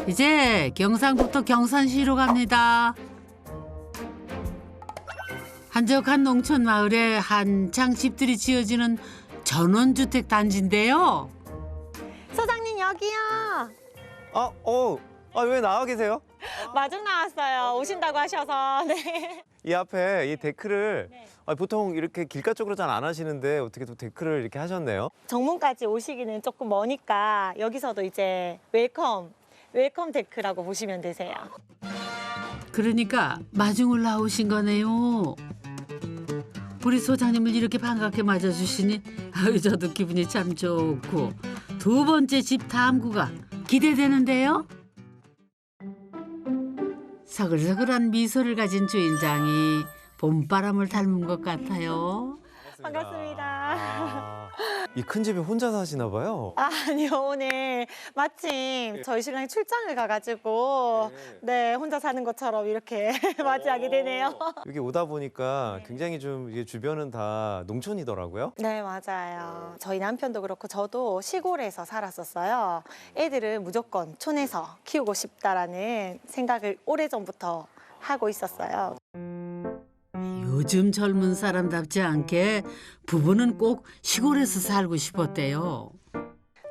이제 경상북도 경산시로 갑니다. 한적한 농촌 마을에 한창 집들이 지어지는 전원주택 단지인데요. 소장님 여기요. 왜 나와 계세요? 마중 나왔어요. 오신다고 하셔서. 네. 이 앞에 이 데크를 네. 보통 이렇게 길가 쪽으로 잘 안 하시는데 어떻게 또 데크를 이렇게 하셨네요? 정문까지 오시기는 조금 머니까 여기서도 이제 웰컴 데크라고 보시면 되세요. 그러니까 마중을 나오신 거네요. 우리 소장님을 이렇게 반갑게 맞아주시니 저도 기분이 참 좋고 두 번째 집 탐구가 기대되는데요. 서글서글한 미소를 가진 주인장이 봄바람을 닮은 것 같아요. 반갑습니다. 이 큰 집에 혼자 사시나 봐요? 아니요, 오늘 마침 저희 신랑이 출장을 가가지고 네, 혼자 사는 것처럼 이렇게 맞이하게 되네요. 여기 오다 보니까 굉장히 좀 이게 주변은 다 농촌이더라고요. 네, 맞아요. 저희 남편도 그렇고 저도 시골에서 살았었어요. 애들을 무조건 촌에서 키우고 싶다라는 생각을 오래전부터 하고 있었어요. 요즘 젊은 사람답지 않게 부부는 꼭 시골에서 살고 싶었대요.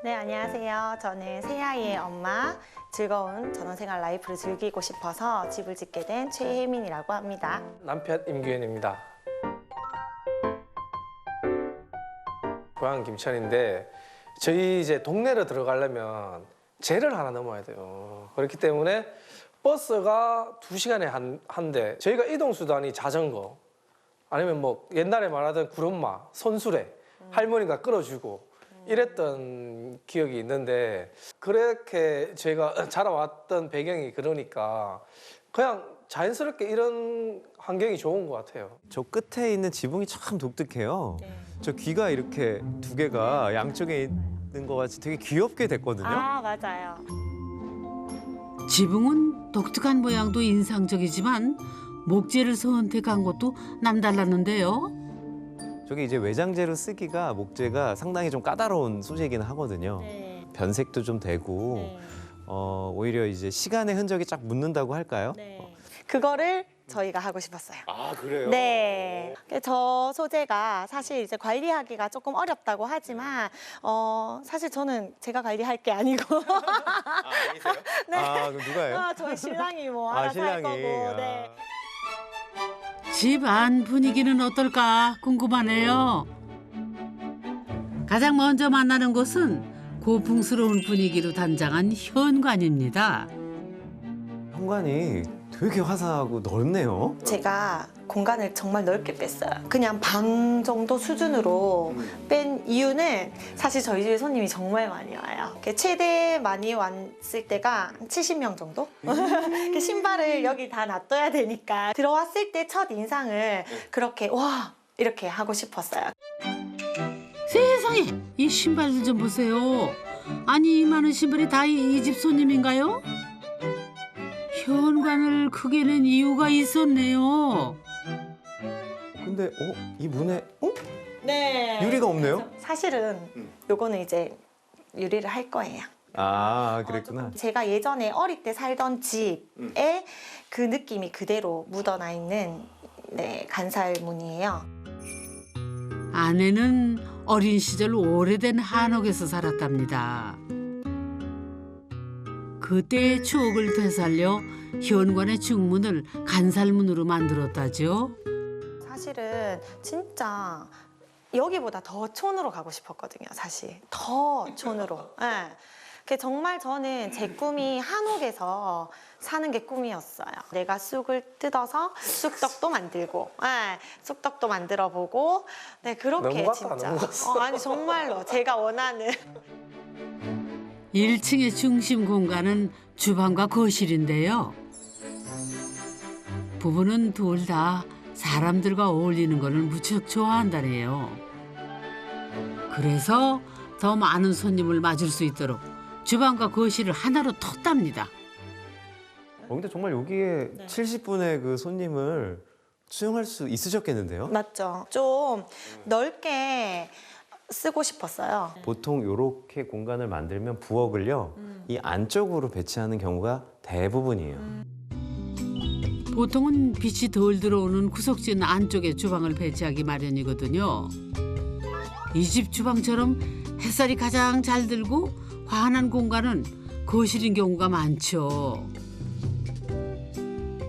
네, 안녕하세요. 저는 새아이의 엄마, 즐거운 전원생활 라이프를 즐기고 싶어서 집을 짓게 된 최혜민이라고 합니다. 남편 임규현입니다. 고향 김천인데 저희 이제 동네로 들어가려면 제를 하나 넘어야 돼요. 그렇기 때문에 버스가 2시간에 한 대. 저희가 이동 수단이 자전거 아니면 뭐 옛날에 말하던 구름마, 손수레 할머니가 끌어주고 이랬던 기억이 있는데 그렇게 제가 자라왔던 배경이 그러니까 그냥 자연스럽게 이런 환경이 좋은 것 같아요. 저 끝에 있는 지붕이 참 독특해요. 네. 저 귀가 이렇게 두 개가 양쪽에 있는 것 같이 되게 귀엽게 됐거든요. 아, 맞아요. 지붕은 독특한 모양도 인상적이지만 목재를 선택한 것도 남달랐는데요. 저게 이제 외장재로 쓰기가 목재가 상당히 좀 까다로운 소재이긴 하거든요. 네. 변색도 좀 되고 네. 오히려 이제 시간의 흔적이 쫙 묻는다고 할까요? 네. 그거를 저희가 하고 싶었어요. 아 그래요? 네. 저 소재가 사실 이제 관리하기가 조금 어렵다고 하지만 사실 저는 제가 관리할 게 아니고 아니세요? 네. 그럼 누가요? 저희 신랑이 뭐 알아서 할 거고. 네. 집 안 분위기는 어떨까 궁금하네요. 가장 먼저 만나는 곳은 고풍스러운 분위기로 단장한 현관입니다. 현관이 되게 화사하고 넓네요. 제가 공간을 정말 넓게 뺐어요. 그냥 방 정도 수준으로 뺀 이유는 사실 저희 집에 손님이 정말 많이 와요. 최대 많이 왔을 때가 한 70명 정도? 그 신발을 여기 다 놔둬야 되니까 들어왔을 때 첫 인상을 그렇게 와 이렇게 하고 싶었어요. 세상에 이 신발들 좀 보세요. 아니 이 많은 신발이 다 이 집 손님인가요? 현관을 크게 낸 이유가 있었네요. 근데 이 문에 네. 유리가 없네요? 사실은 요거는 이제 유리를 할 거예요. 아 그랬구나. 제가 예전에 어릴 때 살던 집에 그 느낌이 그대로 묻어나 있는 네, 간살문이에요. 아내는 어린 시절 오래된 한옥에서 살았답니다. 그때의 추억을 되살려 현관의 중문을 간살문으로 만들었다죠. 사실은 진짜 여기보다 더 촌으로 가고 싶었거든요. 사실 더 촌으로. 네. 정말 저는 제 꿈이 한옥에서 사는 게 꿈이었어요. 내가 쑥을 뜯어서 쑥떡도 만들고, 네, 쑥떡도 만들어보고, 네 그렇게 넘어갔다, 진짜. 넘어갔어. 아니 정말로 제가 원하는. 1층의 중심 공간은 주방과 거실인데요. 부부는 둘 다 사람들과 어울리는 것을 무척 좋아한다네요. 그래서 더 많은 손님을 맞을 수 있도록 주방과 거실을 하나로 텄답니다. 근데 정말 여기에 네. 70분의 그 손님을 수용할 수 있으셨겠는데요? 맞죠. 좀 넓게 쓰고 싶었어요. 보통 이렇게 공간을 만들면 부엌을요, 이 안쪽으로 배치하는 경우가 대부분이에요. 보통은 빛이 덜 들어오는 구석진 안쪽에 주방을 배치하기 마련이거든요. 이 집 주방처럼 햇살이 가장 잘 들고 환한 공간은 거실인 경우가 많죠.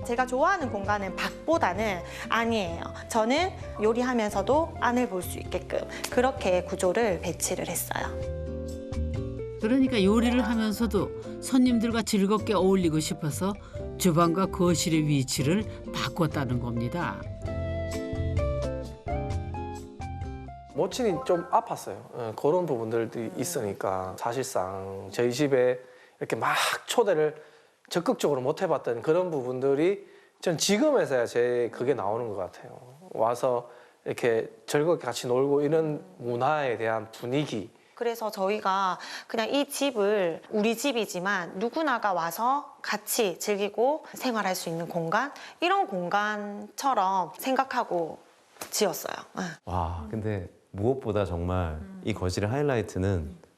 제가 좋아하는 공간은 밖보다는 안이에요. 저는 요리하면서도 안을 볼 수 있게끔 그렇게 구조를 배치를 했어요. 그러니까 요리를 하면서도 손님들과 즐겁게 어울리고 싶어서 주방과 거실의 위치를 바꿨다는 겁니다. 모친이 좀 아팠어요. 그런 부분들도 있으니까 사실상 저희 집에 이렇게 막 초대를 적극적으로 못 해봤던 그런 부분들이 전 지금에서야 제 그게 나오는 것 같아요. 와서 이렇게 즐겁게 같이 놀고 이런 문화에 대한 분위기. 그래서 저희가 그냥 이 집을 우리 집이지만 누구나가 와서 같이 즐기고 생활할 수 있는 공간, 이런 공간처럼 생각하고 지었어요. 와, 근데 무엇보다 정말 이 거실의 하이라이트는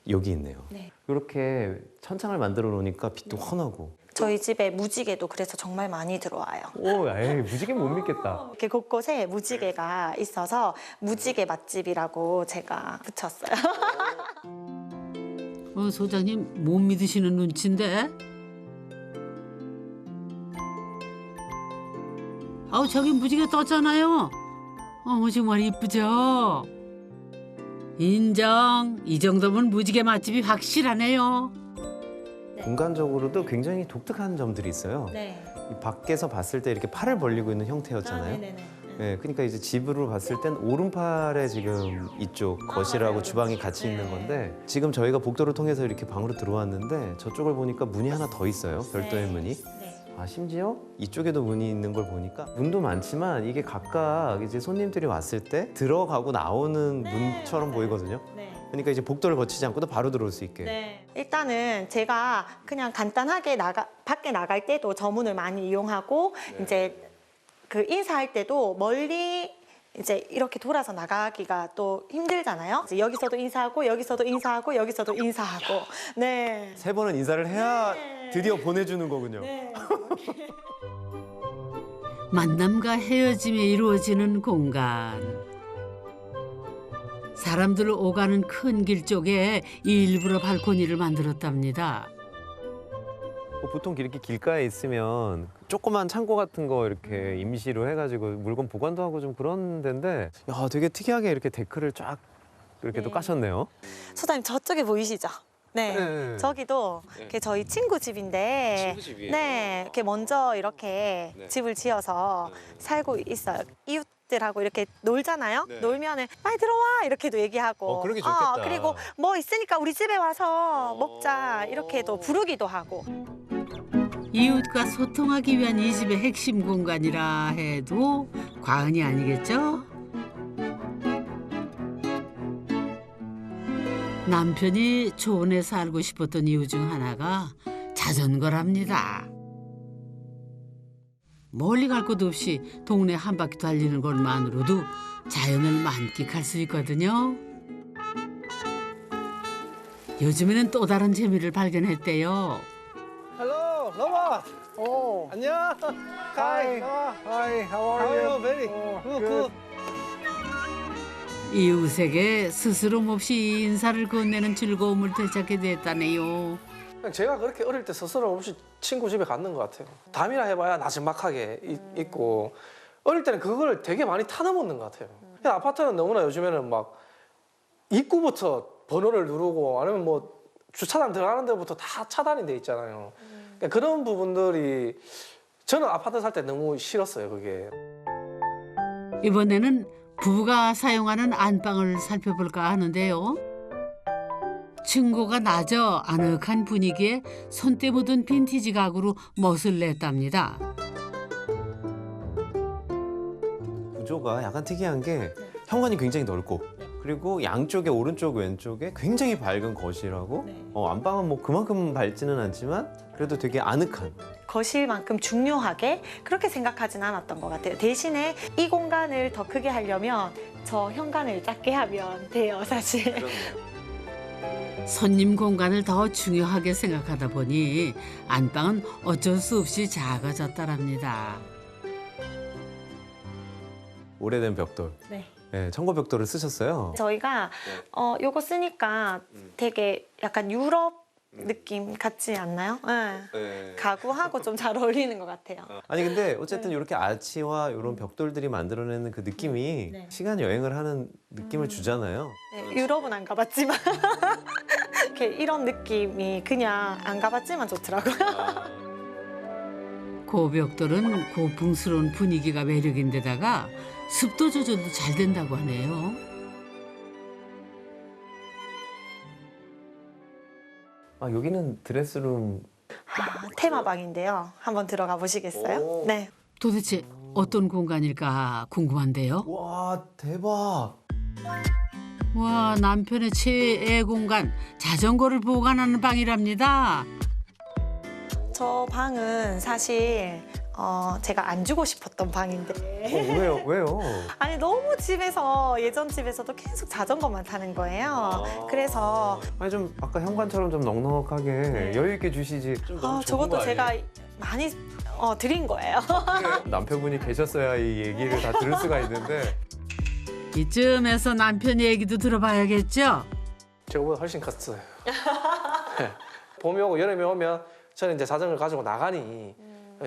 여기 있네요. 네. 이렇게 천창을 만들어 놓으니까 빛도 환하고. 저희 집에 무지개도 그래서 정말 많이 들어와요. 오, 에이, 무지개 못 믿겠다. 이렇게 곳곳에 무지개가 있어서 무지개 맛집이라고 제가 붙였어요. 소장님 못 믿으시는 눈치인데? 아우 저기 무지개 떴잖아요. 정말 이쁘죠? 인정. 이 정도면 무지개 맛집이 확실하네요. 공간적으로도 굉장히 독특한 점들이 있어요. 네. 이 밖에서 봤을 때 이렇게 팔을 벌리고 있는 형태였잖아요. 네, 그러니까 이제 집으로 봤을 땐 오른팔에 지금 이쪽 거실하고 주방이 같이 있는 건데 지금 저희가 복도를 통해서 이렇게 방으로 들어왔는데 저쪽을 보니까 문이 하나 더 있어요. 별도의 문이. 아, 심지어 이쪽에도 문이 있는 걸 보니까 문도 많지만 이게 각각 이제 손님들이 왔을 때 들어가고 나오는 문처럼 보이거든요. 그러니까 이제 복도를 거치지 않고도 바로 들어올 수 있게. 일단은 제가 그냥 간단하게 밖에 나갈 때도 저 문을 많이 이용하고 이제 그 인사할 때도 멀리 이제 이렇게 돌아서 나가기가 또 힘들잖아요. 이제 여기서도 인사하고 여기서도 인사하고 여기서도 인사하고. 네. 3번은 인사를 해야 드디어 보내주는 거군요. 만남과 헤어짐이 이루어지는 공간. 사람들 오가는 큰 길 쪽에 일부러 발코니를 만들었답니다. 보통 이렇게 길가에 있으면 조그만 창고 같은 거 이렇게 임시로 해가지고 물건 보관도 하고 좀 그런 데인데 야, 되게 특이하게 이렇게 데크를 쫙 이렇게 또 까셨네요. 소장님 저쪽에 보이시죠? 네. 네. 저기도 이렇게 저희 친구 집인데 친구 집이에요? 네. 이렇게 먼저 이렇게 네. 집을 지어서 살고 있어요. 이웃들하고 이렇게 놀잖아요. 네. 놀면은 빨리 들어와 이렇게도 얘기하고. 그러기 좋겠다. 그리고 뭐 있으니까 우리 집에 와서 먹자 이렇게도 부르기도 하고. 이웃과 소통하기 위한 이 집의 핵심 공간이라 해도 과언이 아니겠죠? 남편이 초원에 살고 싶었던 이유 중 하나가 자전거랍니다. 멀리 갈 곳 없이 동네 한 바퀴 달리는 것만으로도 자연을 만끽할 수 있거든요. 요즘에는 또 다른 재미를 발견했대요. Hello, Nova. 오. 안녕. Hi. Hi, how How are are you? you? Very good. 이웃에게 스스럼 없이 인사를 건네는 즐거움을 되찾게 됐다네요. 그냥 제가 그렇게 어릴 때 스스럼 없이 친구 집에 갔는 것 같아요. 담이라 해봐야 나지막하게 있고 어릴 때는 그걸 되게 많이 타넘었는 것 같아요. 그냥 아파트는 너무나 요즘에는 막 입구부터 번호를 누르고 아니면 뭐 주차장 들어가는 데부터 다 차단이 돼 있잖아요. 그러니까 그런 부분들이 저는 아파트 살 때 너무 싫었어요, 그게. 이번에는 부부가 사용하는 안방을 살펴볼까 하는데요. 층고가 낮아 아늑한 분위기에 손때 묻은 빈티지 가구로 멋을 냈답니다. 구조가 약간 특이한 게 현관이 굉장히 넓고 그리고 양쪽에 오른쪽 왼쪽에 굉장히 밝은 거실하고 안방은 뭐 그만큼 밝지는 않지만 그래도 되게 아늑한 거실만큼 중요하게 그렇게 생각하진 않았던 것 같아요. 대신에 이 공간을 더 크게 하려면 저 현관을 작게 하면 돼요, 사실. 손님 공간을 더 중요하게 생각하다 보니 안방은 어쩔 수 없이 작아졌다랍니다. 오래된 벽돌. 네. 네, 청고 벽돌을 쓰셨어요. 저희가 요거 쓰니까 되게 약간 유럽 느낌 같지 않나요? 네. 네. 가구하고 좀 잘 어울리는 것 같아요. 아니 근데 어쨌든 이렇게 아치와 이런 벽돌들이 만들어내는 그 느낌이 네. 시간 여행을 하는 느낌을 주잖아요. 네, 유럽은 안 가봤지만 이렇게 이런 느낌이 그냥 안 가봤지만 좋더라고요. 고벽돌은 고풍스러운 분위기가 매력인데다가 습도 조절도 잘 된다고 하네요. 아 여기는 드레스룸. 테마방인데요. 한번 들어가 보시겠어요? 오. 네. 도대체 어떤 공간일까 궁금한데요. 와 대박. 와, 남편의 최애 공간 자전거를 보관하는 방이랍니다. 저 방은 사실 제가 안 주고 싶었던 방인데 왜요? 아니 너무 집에서 예전 집에서도 계속 자전거만 타는 거예요. 그래서 아니 좀 아까 현관처럼 좀 넉넉하게 여유 있게 주시지. 좀 너무 좁은 저것도 거 아니에요? 제가 많이 드린 거예요. 남편분이 계셨어야 이 얘기를 다 들을 수가 있는데. 이쯤에서 남편 얘기도 들어봐야겠죠. 저거보다 훨씬 컸어요. 네. 봄이 오고 여름이 오면 저는 이제 자전거를 가지고 나가니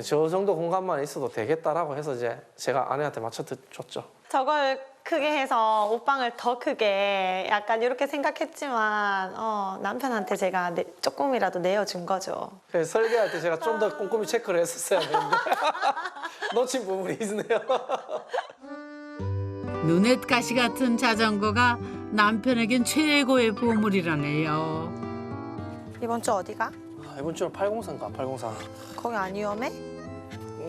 저 정도 공간만 있어도 되겠다라고 해서 이제 제가 아내한테 맞춰 줬죠. 저걸 크게 해서 옷방을 더 크게 약간 이렇게 생각했지만 남편한테 제가 조금이라도 내어준 거죠. 그래서 설계할 때 제가 좀 더 꼼꼼히 체크를 했었어야 되는데 놓친 부분이 있네요. 눈엣 가시 같은 자전거가 남편에겐 최고의 보물이라네요. 이번 주 어디가? 이번 주는 803가 803. 거기 안 위험해?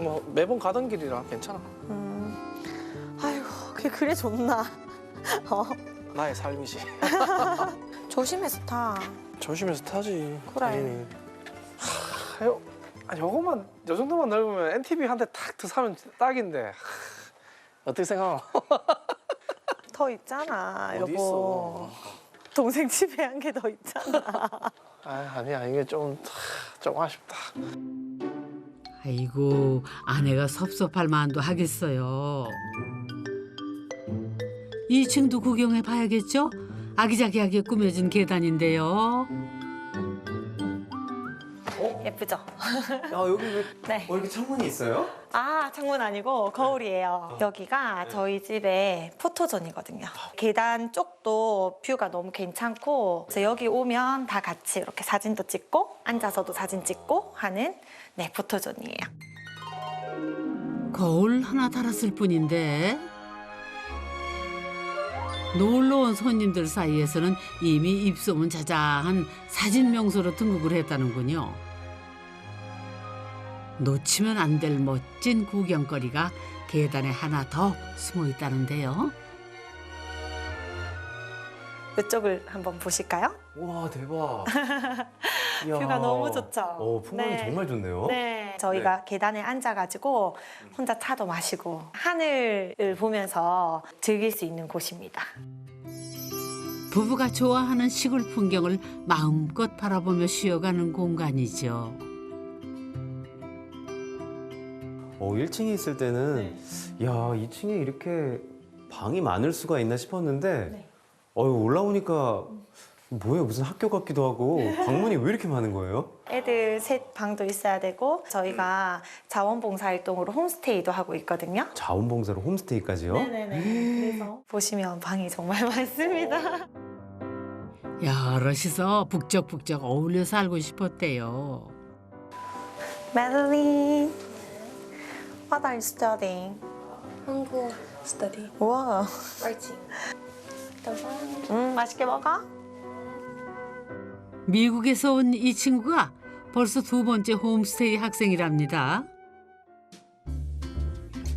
뭐 매번 가던 길이라 괜찮아. 아이고 그게 그래 좋나? 나의 삶이지. 조심해서 타. 조심해서 타지. 그래. 당연히. 요거만 요 정도만 넓으면 NTV 한 대 탁 사면 딱인데. 어떻게 생각하? 더 있잖아, 어디 여보. 있어? 동생 집에 한 개 더 있잖아. 아니야 이게 좀 아쉽다. 아이고, 아내가 섭섭할 만도 하겠어요. 2층도 구경해 봐야겠죠? 아기자기하게 꾸며진 계단인데요. 예쁘죠? 야 여기 왜 네. 이렇게 창문이 있어요? 아, 창문 아니고 거울이에요. 여기가 저희 집의 포토존이거든요. 계단 쪽도 뷰가 너무 괜찮고 그래서 여기 오면 다 같이 이렇게 사진도 찍고 앉아서도 사진 찍고 하는 포토존이에요. 거울 하나 달았을 뿐인데 놀러 온 손님들 사이에서는 이미 입소문 자자한 사진 명소로 등극을 했다는군요. 놓치면 안 될 멋진 구경거리가 계단에 하나 더 숨어 있다는데요. 이쪽을 한번 보실까요? 와 대박. 뷰가 너무 좋죠? 풍광이 네. 정말 좋네요. 네, 저희가 계단에 앉아가지고 혼자 차도 마시고 하늘을 보면서 즐길 수 있는 곳입니다. 부부가 좋아하는 시골 풍경을 마음껏 바라보며 쉬어가는 공간이죠. 1층에 있을 때는 야 2층에 이렇게 방이 많을 수가 있나 싶었는데 네. 올라오니까 뭐예요? 무슨 학교 같기도 하고 방문이 왜 이렇게 많은 거예요? 애들 셋 방도 있어야 되고 저희가 자원봉사 활동으로 홈스테이도 하고 있거든요. 자원봉사로 홈스테이까지요? 네네네. 그래서 보시면 방이 정말 많습니다. 여럿이서 북적북적 어울려 살고 싶었대요. Madeline, what are you studying? 한국 study 우와, writing. 맛있게 먹어? 미국에서 온 이 친구가 벌써 2번째 홈스테이 학생이랍니다.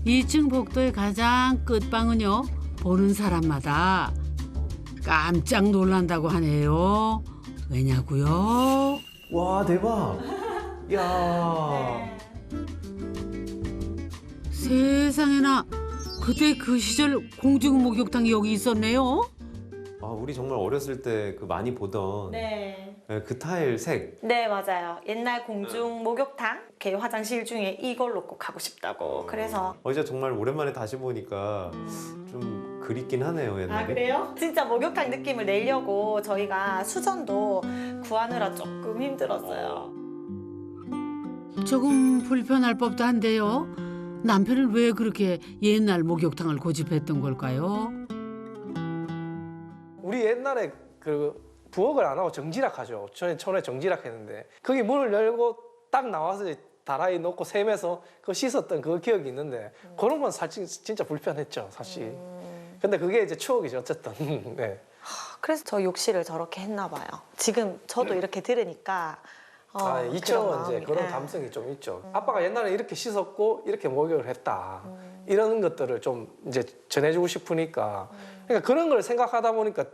2층 복도의 가장 끝방은요, 보는 사람마다 깜짝 놀란다고 하네요. 왜냐고요? 와 대박. 야 세상에나 그때 그 시절 공중 목욕탕이 여기 있었네요. 아, 우리 정말 어렸을 때 그 많이 보던 네. 그 타일 색. 네, 맞아요. 옛날 공중 목욕탕 이렇게 화장실 중에 이걸로 꼭 하고 싶다고. 그래서 진짜 정말 오랜만에 다시 보니까 좀 그립긴 하네요, 옛날에. 아, 그래요? 진짜 목욕탕 느낌을 내려고 저희가 수전도 구하느라 조금 힘들었어요. 조금 불편할 법도 한데요. 남편은 왜 그렇게 옛날 목욕탕을 고집했던 걸까요? 우리 옛날에 그 부엌을 안 하고 정지락하죠. 저는 촌에 정지락했는데 거기 문을 열고 딱 나와서 다라이 놓고 샘에서 그 씻었던 그 기억이 있는데 그런 건 사실 진짜 불편했죠, 사실. 근데 그게 이제 추억이죠, 어쨌든. 네. 그래서 저 욕실을 저렇게 했나 봐요. 지금 저도 이렇게 들으니까 있죠. 그런 이제 마음이. 그런 네. 감성이 좀 있죠. 아빠가 옛날에 이렇게 씻었고 이렇게 목욕을 했다. 이런 것들을 좀 이제 전해주고 싶으니까. 그러니까 그런 걸 생각하다 보니까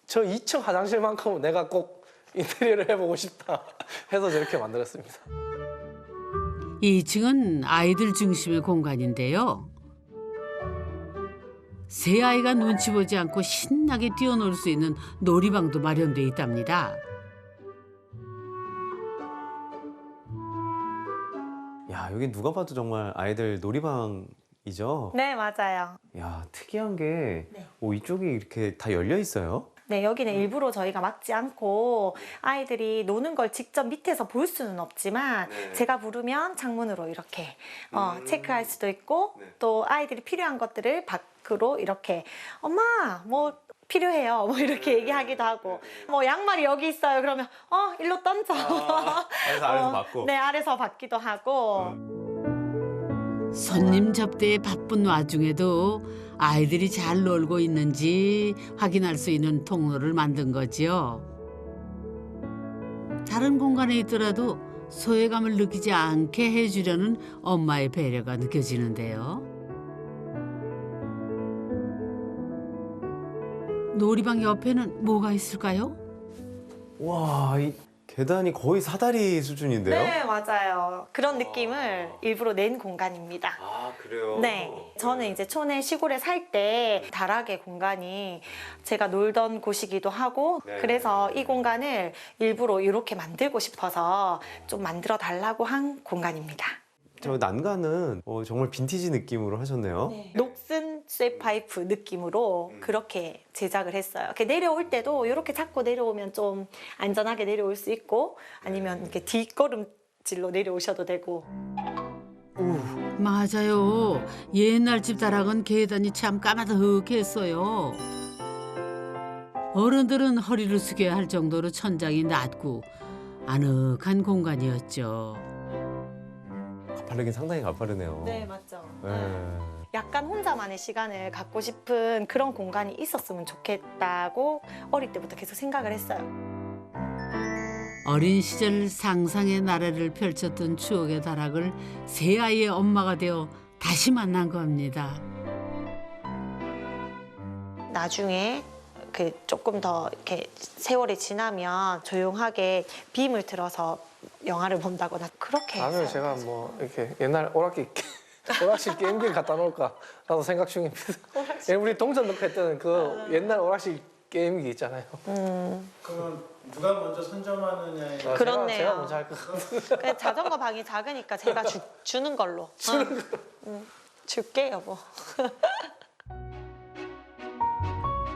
저 2층 화장실만큼은 내가 꼭 인테리어를 해보고 싶다 해서 저렇게 만들었습니다. 2층은 아이들 중심의 공간인데요. 세 아이가 눈치 보지 않고 신나게 뛰어놀 수 있는 놀이방도 마련돼 있답니다. 야, 여기 누가 봐도 정말 아이들 놀이방이죠? 네, 맞아요. 야, 특이한 게 네. 이쪽이 이렇게 다 열려 있어요? 네, 여기는 일부러 저희가 막지 않고 아이들이 노는 걸 직접 밑에서 볼 수는 없지만 제가 부르면 창문으로 이렇게 체크할 수도 있고 또 아이들이 필요한 것들을 밖으로 이렇게 엄마 뭐 필요해요 뭐 이렇게 얘기하기도 하고 뭐 양말이 여기 있어요 그러면 일로 던져 그래서 아래서 받고. 네, 아래서 받기도 하고 손님 접대에 바쁜 와중에도 아이들이 잘 놀고 있는지 확인할 수 있는 통로를 만든 거지요. 다른 공간에 있더라도 소외감을 느끼지 않게 해주려는 엄마의 배려가 느껴지는데요. 놀이방 옆에는 뭐가 있을까요? 와, 이 계단이 거의 사다리 수준인데요? 네, 맞아요. 그런 느낌을 일부러 낸 공간입니다. 아, 그래요? 네, 저는 이제 촌에 시골에 살 때 다락의 공간이 제가 놀던 곳이기도 하고 네. 그래서 이 공간을 일부러 이렇게 만들고 싶어서 좀 만들어 달라고 한 공간입니다. 저 난간은 정말 빈티지 느낌으로 하셨네요. 녹슨 쇠파이프 느낌으로 그렇게 제작을 했어요. 이렇게 내려올 때도 이렇게 잡고 내려오면 좀 안전하게 내려올 수 있고 아니면 이렇게 뒷걸음질로 내려오셔도 되고. 맞아요. 옛날 집 다락은 계단이 참 까마득했어요. 어른들은 허리를 숙여야 할 정도로 천장이 낮고 아늑한 공간이었죠. 가파르긴 상당히 가파르네요. 네, 맞죠. 네. 약간 혼자만의 시간을 갖고 싶은 그런 공간이 있었으면 좋겠다고 어릴 때부터 계속 생각을 했어요. 어린 시절 상상의 나래를 펼쳤던 추억의 다락을 세 아이의 엄마가 되어 다시 만난 겁니다. 나중에 그 조금 더 이렇게 세월이 지나면 조용하게 빔을 틀어서 영화를 본다거나 그렇게 다음에 했어요. 제가 뭐 이렇게 옛날 오락실 게임기 갖다 놓을까 나도 생각 중입니다. 예, 우리 동전 넣고 했던 그 옛날 오락실 게임기 있잖아요. 그러면 누가 먼저 선점하느냐에 그렇네요. 제가 먼저 할 것 같아요. 그 자전거 방이 작으니까 제가 주는 걸로. 줄게 여보.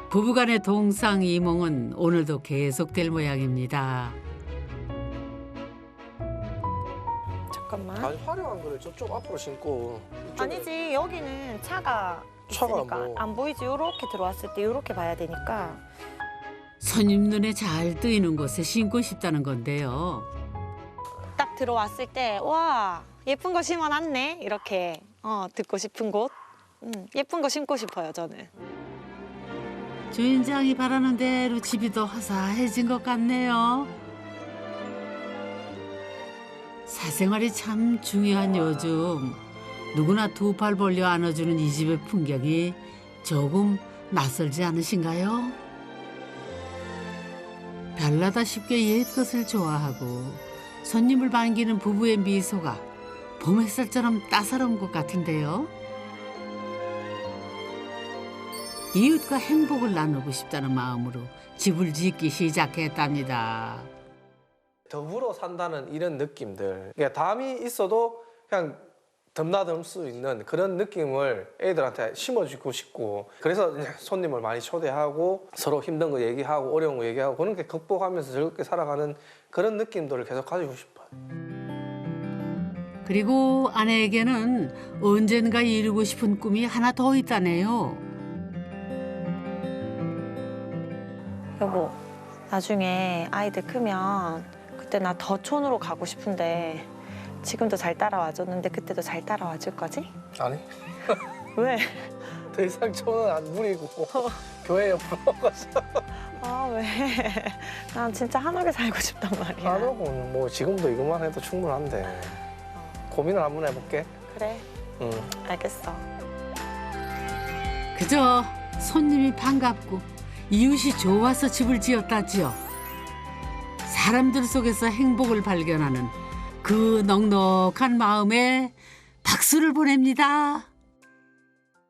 부부간의 동상이몽은 오늘도 계속될 모양입니다. 잠깐만. 아주 화려한 거를 저쪽 앞으로 신고 이쪽에 아니지 여기는 차가 차가 있으니까 뭐. 안 보이지. 이렇게 들어왔을 때 이렇게 봐야 되니까. 손님 눈에 잘 뜨이는 곳에 신고 싶다는 건데요. 딱 들어왔을 때 와 예쁜 거 심어놨네 이렇게 듣고 싶은 곳. 예쁜 거 심고 싶어요 저는. 주인장이 바라는 대로 집이 더 화사해진 것 같네요. 사생활이 참 중요한 요즘 누구나 두 팔 벌려 안아주는 이 집의 풍경이 조금 낯설지 않으신가요? 별나다 쉽게 옛것을 좋아하고 손님을 반기는 부부의 미소가 봄 햇살처럼 따사로운 것 같은데요. 이웃과 행복을 나누고 싶다는 마음으로 집을 짓기 시작했답니다. 더불어 산다는 이런 느낌들. 그러니까 담이 있어도 그냥 덤나들 수 있는 그런 느낌을 애들한테 심어주고 싶고, 그래서 이제 손님을 많이 초대하고 서로 힘든 거 얘기하고 어려운 거 얘기하고 그런 게 극복하면서 즐겁게 살아가는 그런 느낌들을 계속 가지고 싶어요. 그리고 아내에게는 언젠가 이루고 싶은 꿈이 하나 더 있다네요. 여보, 나중에 아이들 크면 그때 나 더 촌으로 가고 싶은데 지금도 잘 따라와줬는데 그때도 잘 따라와줄 거지? 아니, 왜? 더 이상 저는 안 부리고 교회 옆으로 가서 아, 왜? 난 진짜 한옥에 살고 싶단 말이야. 안 오고 뭐 지금도 이것만 해도 충분한데 고민을 한번 해볼게. 그래, 응. 알겠어. 그저 손님이 반갑고 이웃이 좋아서 집을 지었다지요. 사람들 속에서 행복을 발견하는 그 넉넉한 마음에 박수를 보냅니다.